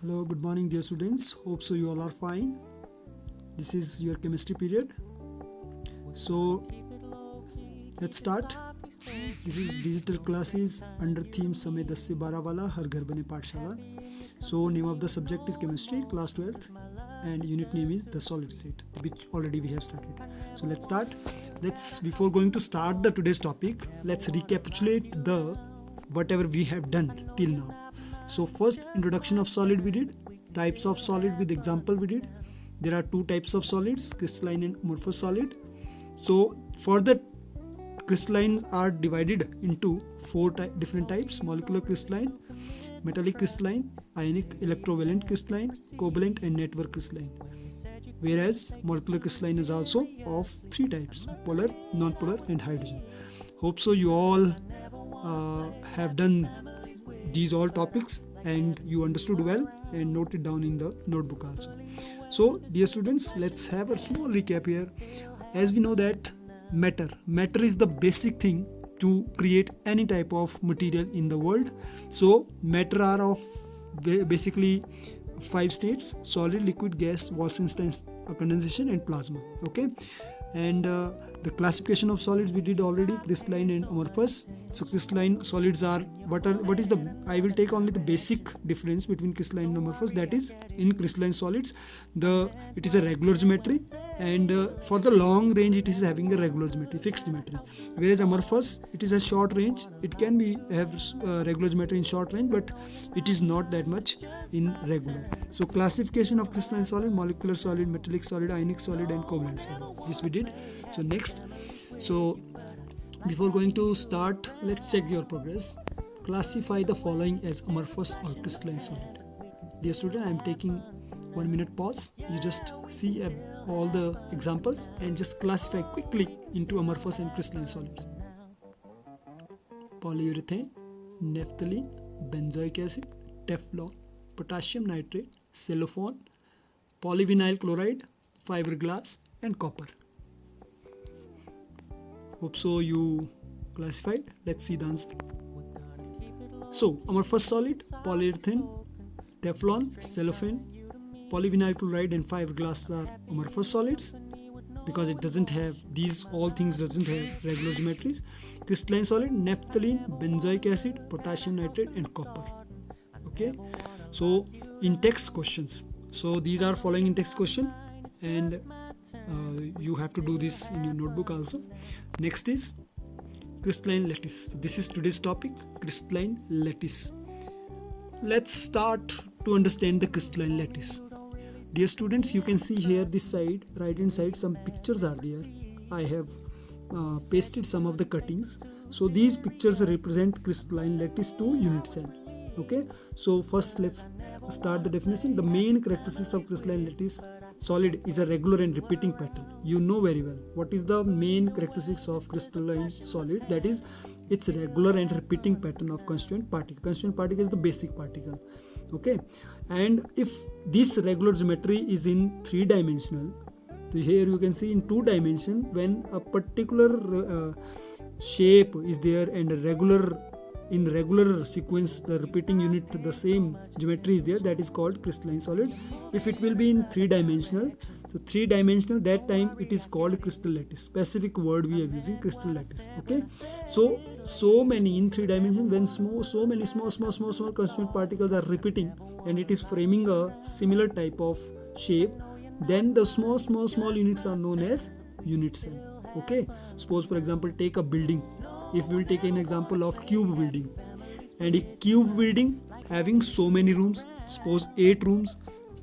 Hello, good morning dear students. Hope so you all are fine. This is your chemistry period. So let's start. This is digital classes under theme समय 10 से 12 वाला हर घर बने पाठशाला. So name of the subject is chemistry, class 12th, and unit name is the solid state, which already we have started. So let's start. Before going to start the today's topic, let's recapitulate the whatever we have done till now. So first, introduction of solid we did, types of solid with example we did. There are two types of solids, crystalline and amorphous solid. So for the crystallines are divided into four different types: molecular crystalline, metallic crystalline, ionic electrovalent crystalline, covalent and network crystalline. Whereas molecular crystalline is also of three types: polar, non-polar and hydrogen. Hope so you all have done these all topics and you understood well and noted down in the notebook also. So dear students, let's have a small recap here. As we know that matter is the basic thing to create any type of material in the world. So matter are of basically 5 states: solid, liquid, gas, was-instance, condensation and plasma. Okay, and the classification of solids we did already, crystalline and amorphous. So crystalline solids are what is the I will take only the basic difference between crystalline and amorphous. That is, in crystalline solids it is a regular geometry, and for the long range it is having a regular geometry, fixed geometry. Whereas amorphous, it is a short range. It can be have regular geometry in short range, but it is not that much in regular. So classification of crystalline solid: molecular solid, metallic solid, ionic solid and covalent solid. This we did. So next, so before going to start, let's check your progress. Classify the following as amorphous or crystalline solid. Dear student, I am taking 1 minute pause. You just see all the examples and just classify quickly into amorphous and crystalline solids. Polyurethane, naphthalene, benzoic acid, Teflon, potassium nitrate, cellophane, polyvinyl chloride, fiberglass and copper. Hope so you classified. Let's see the answer. So amorphous solid: polyurethane, Teflon, cellophane, polyvinyl chloride and fiberglass are amorphous solids because it doesn't have these all things, doesn't have regular geometries. Crystalline solid: naphthalene, benzoic acid, potassium nitrate and copper. Okay, so in text questions, so these are following in text question, and you have to do this in your notebook also. Next is crystalline lattice. So this is today's topic, crystalline lattice. Let's start to understand the crystalline lattice. Dear students, you can see here this side, right hand side, some pictures are there. I have pasted some of the cuttings. So these pictures represent crystalline lattice to unit cell. Okay, so first let's start the definition. The main characteristics of crystalline lattice solid is a regular and repeating pattern. You know very well what is the main characteristics of crystalline solid. That is, it's regular and repeating pattern of constituent particle. Constituent particle is the basic particle. Okay, and if this regular geometry is in 3-dimensional, so here you can see in 2 dimension, when a particular shape is there and in regular sequence, the repeating unit, the same geometry is there, that is called crystalline solid. If it will be in 3-dimensional, so 3-dimensional, that time it is called crystal lattice. Specific word we are using, crystal lattice. Okay, so many in 3 dimension, when so many small constituent particles are repeating and it is framing a similar type of shape, then the small units are known as unit cell. Okay, suppose for example take a building. If we will take an example of cube building, and a cube building having so many rooms, suppose 8 rooms,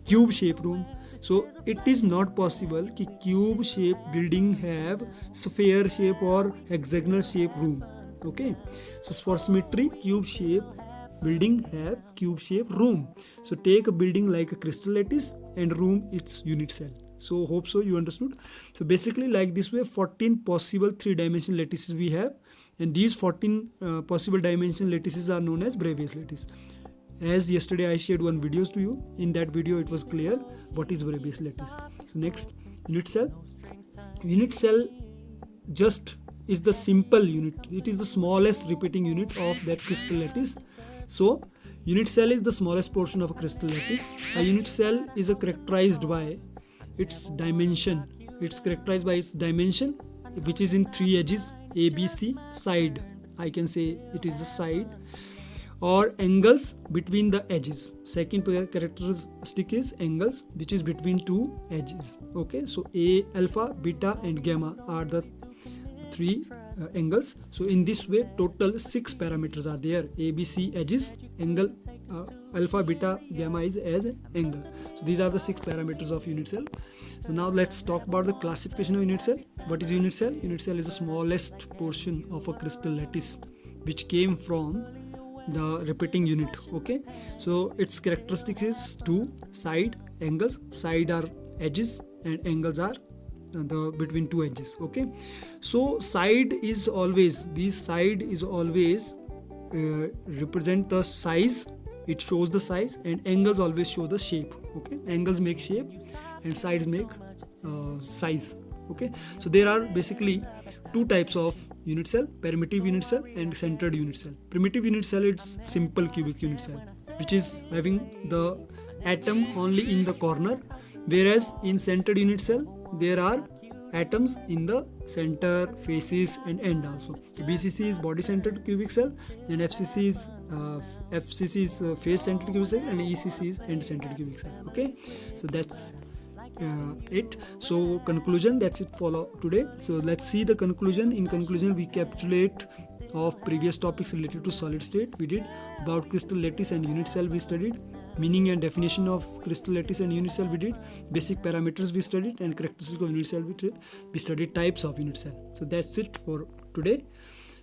cube shape room. So it is not possible कि cube shape building have sphere shape or hexagonal shape room. Okay, so for symmetry, cube shape building have cube shape room. So take a building like a crystal lattice and room its unit cell. So hope so you understood. So basically like this way, 14 possible 3-dimensional lattices we have, and these 14 possible dimensional lattices are known as Bravais lattice. As yesterday I shared one videos to you. In that video it was clear what is Bravais lattice. So next, unit cell. Unit cell just is the simple unit. It is the smallest repeating unit of that crystal lattice. So Unit cell is the smallest portion of a crystal lattice. A unit cell is characterized by its dimension. It's characterized by its dimension, which is in 3 edges, A, B, C, side. I can say it is the side, or angles between the edges. Second characteristic is angles, which is between 2 edges. Okay, so A, alpha, beta, and gamma are the 3 angles. So in this way, total 6 parameters are there. A, B, C edges, angle, alpha, beta, gamma is as an angle. So these are the 6 parameters of unit cell. So now let's talk about the classification of unit cell. What is unit cell? Unit cell is the smallest portion of a crystal lattice which came from the repeating unit. Okay, so its characteristic is 2 side angles. Side are edges and angles are the between 2 edges. Okay, so side is always represent the size. It shows the size, and angles always show the shape. Okay, angles make shape and sides make size. Okay, so there are basically 2 types of unit cell: primitive unit cell and centered unit cell. Primitive unit cell is simple cubic unit cell, which is having the atom only in the corner, whereas in centered unit cell there are atoms in the center, faces, and end also. BCC is body centered cubic cell, and FCC is face centered cubic cell, and ECC is end centered cubic cell. Okay, so that's it. So conclusion, that's it for today. So let's see the conclusion. In conclusion, recapitulate of previous topics related to solid state. We did about crystal lattice and unit cell. We studied meaning and definition of crystal lattice and unit cell. We did basic parameters. We studied, and characteristics of unit cell. We studied types of unit cell. So that's it for today.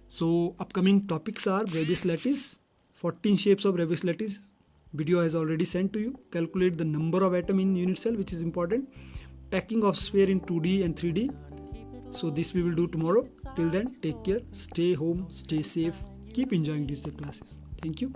So upcoming topics are Brebbius lattice, 14 shapes of Brebbius lattice. Video has already sent to you. Calculate the number of atom in unit cell, which is important. Packing of sphere in 2D and 3D. So this we will do tomorrow. Till then, take care, stay home, stay safe, keep enjoying digital classes. Thank you.